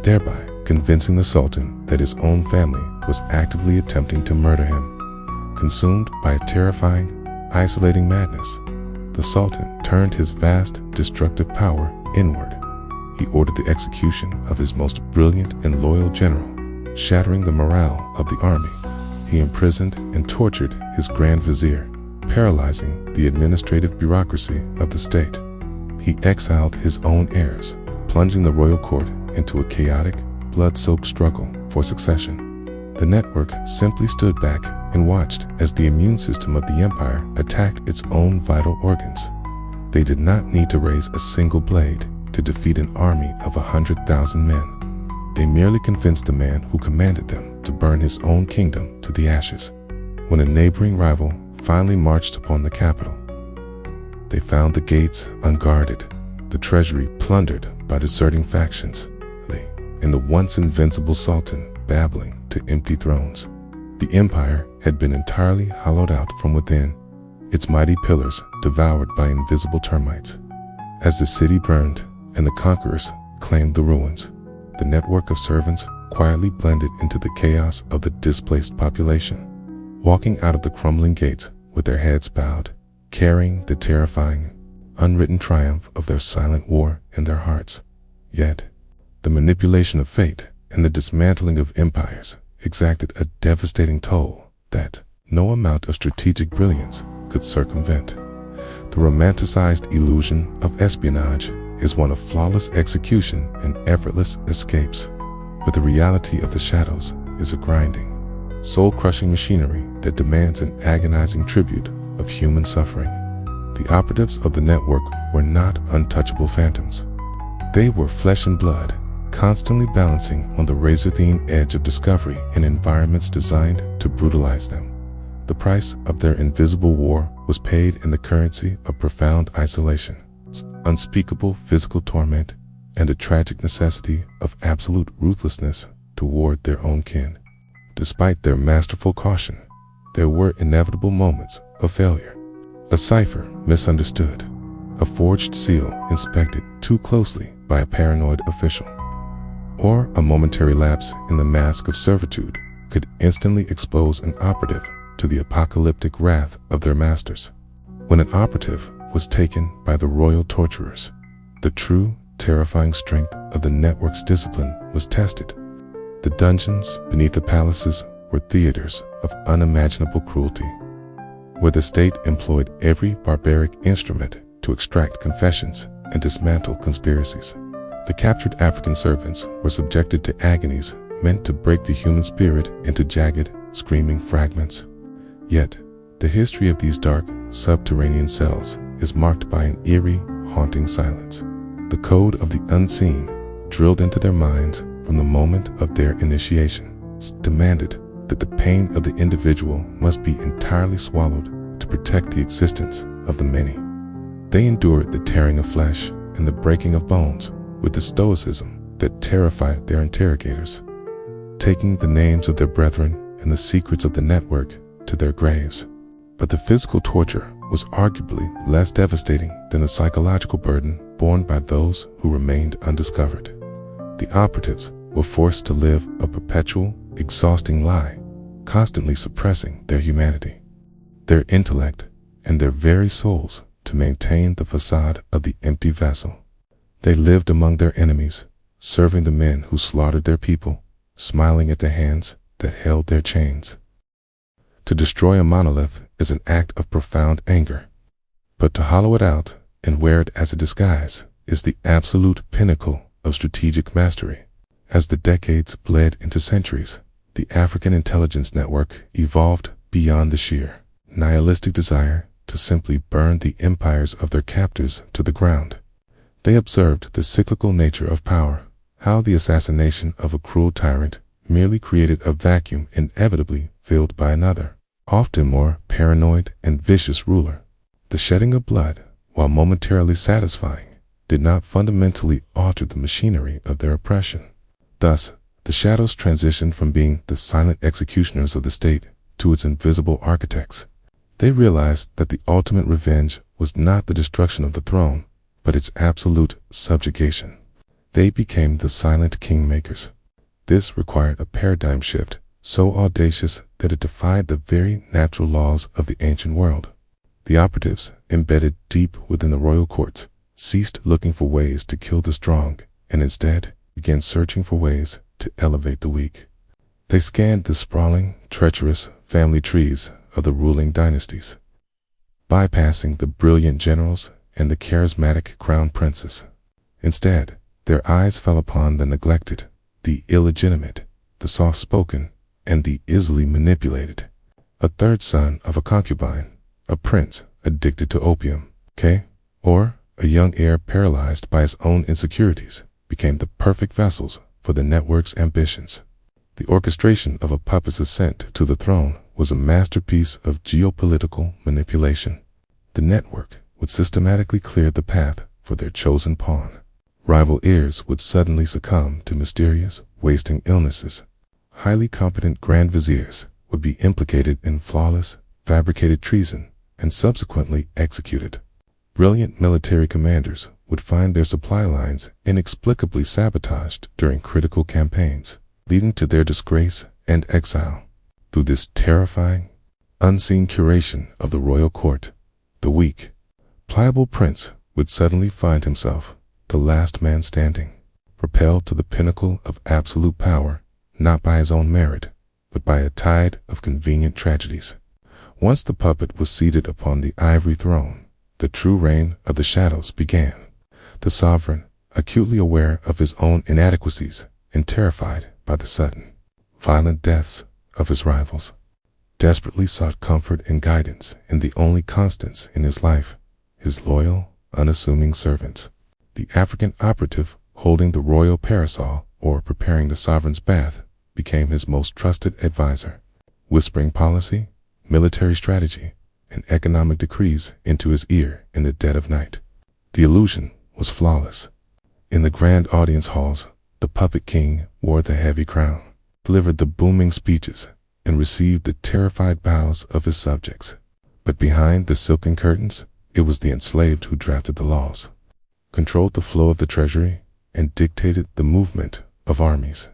thereby convincing the Sultan that his own family was actively attempting to murder him. Consumed by a terrifying, isolating madness, the Sultan turned his vast, destructive power inward. He ordered the execution of his most brilliant and loyal general, shattering the morale of the army. He imprisoned and tortured his Grand Vizier, paralyzing the administrative bureaucracy of the state. He exiled his own heirs, plunging the royal court into a chaotic, blood-soaked struggle for succession. The network simply stood back and watched as the immune system of the empire attacked its own vital organs. They did not need to raise a single blade to defeat an army of 100,000 men. They merely convinced the man who commanded them to burn his own kingdom to the ashes. When a neighboring rival finally marched upon the capital, they found the gates unguarded, the treasury plundered by deserting factions, and the once invincible Sultan babbling to empty thrones. The empire had been entirely hollowed out from within, its mighty pillars devoured by invisible termites. As the city burned and the conquerors claimed the ruins, the network of servants quietly blended into the chaos of the displaced population, walking out of the crumbling gates with their heads bowed, carrying the terrifying, unwritten triumph of their silent war in their hearts. Yet, the manipulation of fate and the dismantling of empires exacted a devastating toll that no amount of strategic brilliance could circumvent. The romanticized illusion of espionage is one of flawless execution and effortless escapes, but the reality of the shadows is a grinding, soul-crushing machinery that demands an agonizing tribute of human suffering. The operatives of the network were not untouchable phantoms. They were flesh and blood, constantly balancing on the razor-thin edge of discovery in environments designed to brutalize them. The price of their invisible war was paid in the currency of profound isolation, unspeakable physical torment, and a tragic necessity of absolute ruthlessness toward their own kin. Despite their masterful caution, there were inevitable moments of failure. A cipher misunderstood, a forged seal inspected too closely by a paranoid official, or a momentary lapse in the mask of servitude could instantly expose an operative to the apocalyptic wrath of their masters. When an operative was taken by the royal torturers, the true, terrifying strength of the network's discipline was tested. The dungeons beneath the palaces were theaters of unimaginable cruelty, where the state employed every barbaric instrument to extract confessions and dismantle conspiracies. The captured African servants were subjected to agonies meant to break the human spirit into jagged, screaming fragments. Yet, the history of these dark, subterranean cells is marked by an eerie, haunting silence. The code of the unseen, drilled into their minds from the moment of their initiation, demanded that the pain of the individual must be entirely swallowed to protect the existence of the many. They endured the tearing of flesh and the breaking of bones with the stoicism that terrified their interrogators, taking the names of their brethren and the secrets of the network to their graves. But the physical torture was arguably less devastating than the psychological burden borne by those who remained undiscovered. The operatives were forced to live a perpetual, exhausting lie, constantly suppressing their humanity, their intellect, and their very souls to maintain the facade of the empty vessel. They lived among their enemies, serving the men who slaughtered their people, smiling at the hands that held their chains. To destroy a monolith is an act of profound anger, but to hollow it out and wear it as a disguise is the absolute pinnacle of strategic mastery. As the decades bled into centuries, the African intelligence network evolved beyond the sheer, nihilistic desire to simply burn the empires of their captors to the ground. They observed the cyclical nature of power, how the assassination of a cruel tyrant merely created a vacuum inevitably filled by another, often more paranoid and vicious ruler. The shedding of blood, while momentarily satisfying, did not fundamentally alter the machinery of their oppression. Thus, the shadows transitioned from being the silent executioners of the state to its invisible architects. They realized that the ultimate revenge was not the destruction of the throne, but its absolute subjugation. They became the silent kingmakers. This required a paradigm shift so audacious that it defied the very natural laws of the ancient world. The operatives, embedded deep within the royal courts, ceased looking for ways to kill the strong and instead began searching for ways to elevate the weak. They scanned the sprawling, treacherous family trees of the ruling dynasties, bypassing the brilliant generals and the charismatic crown princes. Instead, their eyes fell upon the neglected, the illegitimate, the soft-spoken, and the easily manipulated. A third son of a concubine, a prince addicted to opium, or a young heir paralyzed by his own insecurities, became the perfect vessels for the network's ambitions. The orchestration of a puppet's ascent to the throne was a masterpiece of geopolitical manipulation. The network would systematically clear the path for their chosen pawn. Rival heirs would suddenly succumb to mysterious, wasting illnesses. Highly competent grand viziers would be implicated in flawless, fabricated treason and subsequently executed. Brilliant military commanders would find their supply lines inexplicably sabotaged during critical campaigns, leading to their disgrace and exile. Through this terrifying, unseen curation of the royal court, the weak, pliable prince would suddenly find himself the last man standing, propelled to the pinnacle of absolute power, not by his own merit, but by a tide of convenient tragedies. Once the puppet was seated upon the ivory throne, the true reign of the shadows began. The sovereign, acutely aware of his own inadequacies and terrified by the sudden, violent deaths of his rivals, desperately sought comfort and guidance in the only constants in his life, his loyal, unassuming servants. The African operative holding the royal parasol or preparing the sovereign's bath became his most trusted advisor, whispering policy, military strategy, and economic decrees into his ear in the dead of night. The illusion was flawless. In the grand audience halls, the puppet king wore the heavy crown, delivered the booming speeches, and received the terrified bows of his subjects. But behind the silken curtains, it was the enslaved who drafted the laws, controlled the flow of the treasury, and dictated the movement of armies.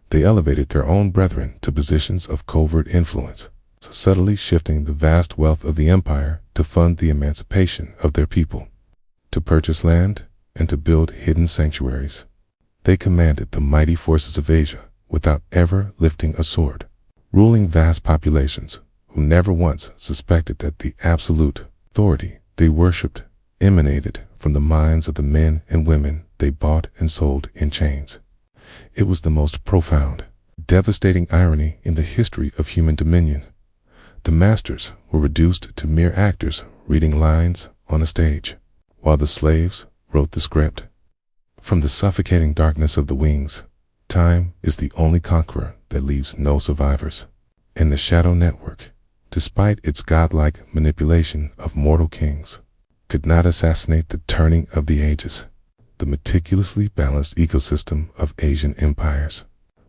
They elevated their own brethren to positions of covert influence, subtly shifting the vast wealth of the empire to fund the emancipation of their people, to purchase land, and to build hidden sanctuaries. They commanded the mighty forces of Asia without ever lifting a sword, ruling vast populations who never once suspected that the absolute authority they worshipped emanated from the minds of the men and women they bought and sold in chains. It was the most profound, devastating irony in the history of human dominion. The masters were reduced to mere actors reading lines on a stage, while the slaves wrote the script. From the suffocating darkness of the wings, time is the only conqueror that leaves no survivors. And the Shadow Network, despite its godlike manipulation of mortal kings, could not assassinate the turning of the ages. the meticulously balanced ecosystem of Asian empires,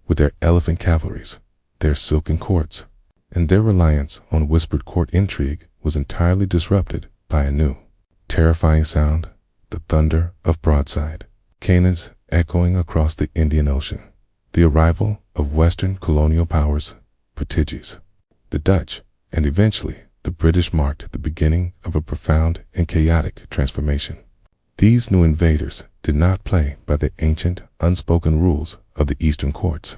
with their elephant cavalries, their silken courts, and their reliance on whispered court intrigue was entirely disrupted by a new, terrifying sound, the thunder of broadside cannons echoing across the Indian Ocean, the arrival of Western colonial powers, Portuguese, the Dutch, and eventually the British marked the beginning of a profound and chaotic transformation. These new invaders did not play by the ancient, unspoken rules of the Eastern courts.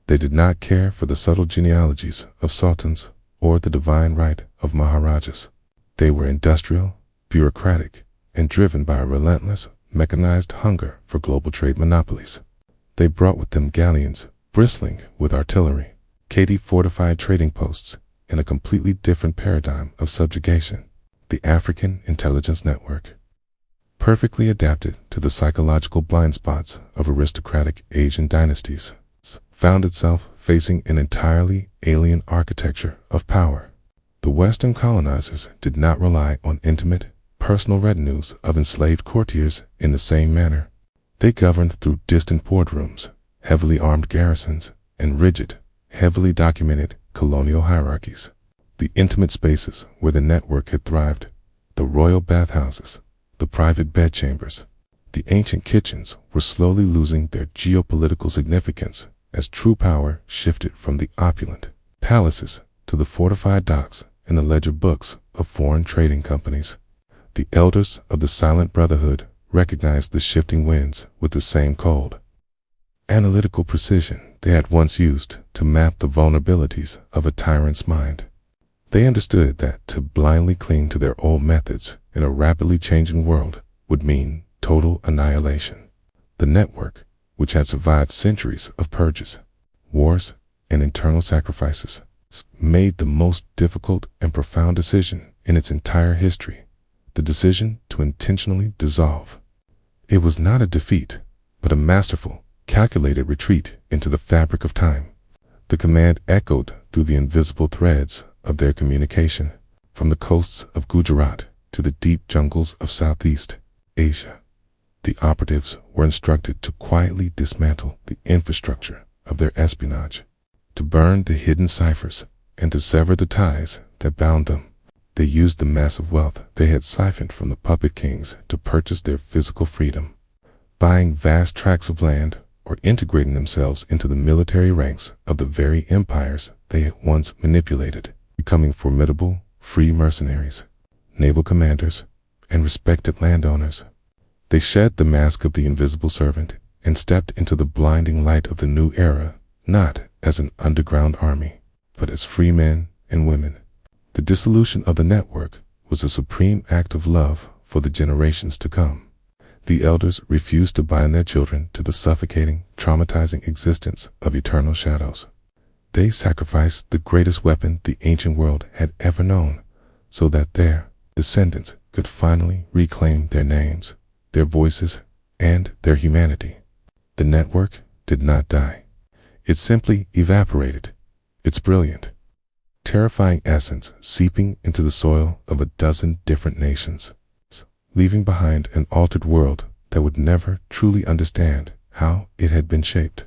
They did not care for the subtle genealogies of sultans or the divine right of maharajas. They were industrial, bureaucratic, and driven by a relentless, mechanized hunger for global trade monopolies. They brought with them galleons bristling with artillery, fortified trading posts, and a completely different paradigm of subjugation, the African Intelligence Network. Perfectly adapted to the psychological blind spots of aristocratic Asian dynasties, found itself facing an entirely alien architecture of power. The Western colonizers did not rely on intimate, personal retinues of enslaved courtiers in the same manner. They governed through distant boardrooms, heavily armed garrisons, and rigid, heavily documented colonial hierarchies. The intimate spaces where the network had thrived, the royal bathhouses, the private bedchambers, the ancient kitchens were slowly losing their geopolitical significance as true power shifted from the opulent palaces to the fortified docks and the ledger books of foreign trading companies. The elders of the Silent Brotherhood recognized the shifting winds with the same cold, analytical precision they had once used to map the vulnerabilities of a tyrant's mind. They understood that to blindly cling to their old methods in a rapidly changing world would mean total annihilation. The network, which had survived centuries of purges, wars, and internal sacrifices, made the most difficult and profound decision in its entire history, the decision to intentionally dissolve. It was not a defeat, but a masterful, calculated retreat into the fabric of time. The command echoed through the invisible threads of their communication, from the coasts of Gujarat to the deep jungles of Southeast Asia. The operatives were instructed to quietly dismantle the infrastructure of their espionage, to burn the hidden ciphers, and to sever the ties that bound them. They used the massive wealth they had siphoned from the puppet kings to purchase their physical freedom, buying vast tracts of land or integrating themselves into the military ranks of the very empires they had once manipulated, becoming formidable, free mercenaries, naval commanders, and respected landowners. They shed the mask of the invisible servant and stepped into the blinding light of the new era, not as an underground army, but as free men and women. The dissolution of the network was a supreme act of love for the generations to come. The elders refused to bind their children to the suffocating, traumatizing existence of eternal shadows. They sacrificed the greatest weapon the ancient world had ever known, so that their descendants could finally reclaim their names, their voices, and their humanity. The network did not die. It simply evaporated, its brilliant, terrifying essence seeping into the soil of a dozen different nations, leaving behind an altered world that would never truly understand how it had been shaped.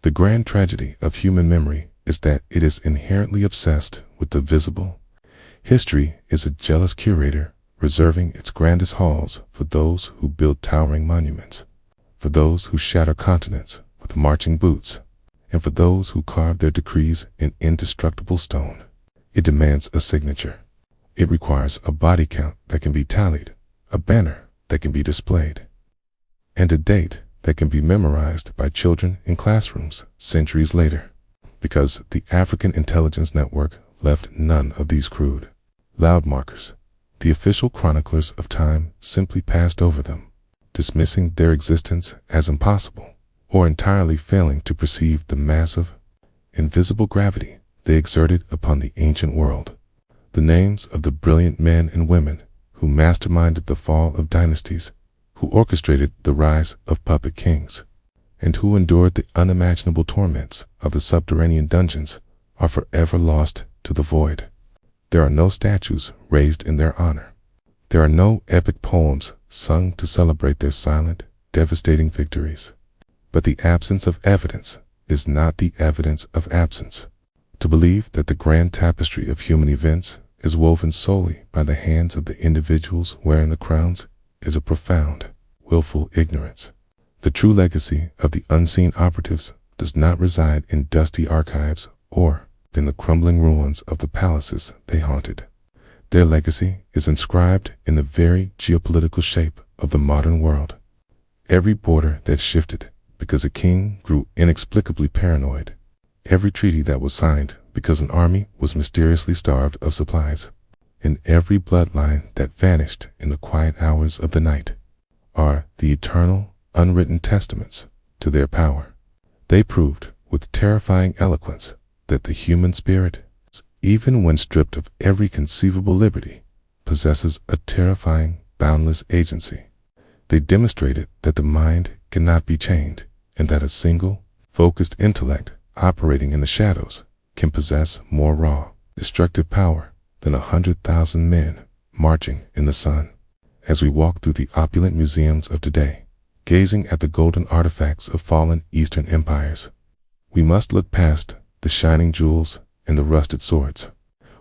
The grand tragedy of human memory is that it is inherently obsessed with the visible. History is a jealous curator, reserving its grandest halls for those who build towering monuments, for those who shatter continents with marching boots, and for those who carve their decrees in indestructible stone. It demands a signature. It requires a body count that can be tallied, a banner that can be displayed, and a date that can be memorized by children in classrooms centuries later. Because the African Intelligence Network left none of these crude, loud markers, the official chroniclers of time simply passed over them, dismissing their existence as impossible, or entirely failing to perceive the massive, invisible gravity they exerted upon the ancient world. The names of the brilliant men and women who masterminded the fall of dynasties, who orchestrated the rise of puppet kings, and who endured the unimaginable torments of the subterranean dungeons, are forever lost to the void. There are no statues raised in their honor. There are no epic poems sung to celebrate their silent, devastating victories. But the absence of evidence is not the evidence of absence. To believe that the grand tapestry of human events is woven solely by the hands of the individuals wearing the crowns is a profound, willful ignorance. The true legacy of the unseen operatives does not reside in dusty archives or in the crumbling ruins of the palaces they haunted. Their legacy is inscribed in the very geopolitical shape of the modern world. Every border that shifted because a king grew inexplicably paranoid. Every treaty that was signed because an army was mysteriously starved of supplies. And every bloodline that vanished in the quiet hours of the night are the eternal, unwritten testaments to their power. They proved with terrifying eloquence that the human spirit, even when stripped of every conceivable liberty, possesses a terrifying, boundless agency. They demonstrated that the mind cannot be chained, and that a single, focused intellect operating in the shadows can possess more raw, destructive power than 100,000 men marching in the sun. As we walk through the opulent museums of today, gazing at the golden artifacts of fallen Eastern empires, we must look past the shining jewels and the rusted swords.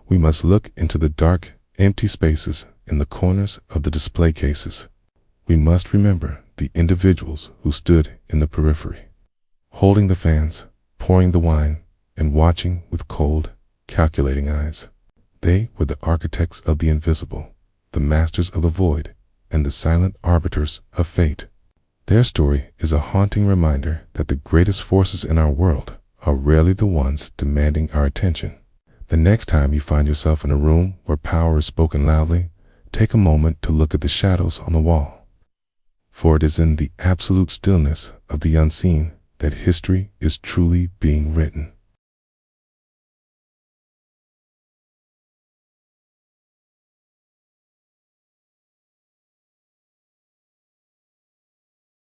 We must look into the dark, empty spaces in the corners of the display cases. We must remember the individuals who stood in the periphery, holding the fans, pouring the wine, and watching with cold, calculating eyes. They were the architects of the invisible, the masters of the void, and the silent arbiters of fate. Their story is a haunting reminder that the greatest forces in our world are rarely the ones demanding our attention. The next time you find yourself in a room where power is spoken loudly, take a moment to look at the shadows on the wall. For it is in the absolute stillness of the unseen that history is truly being written.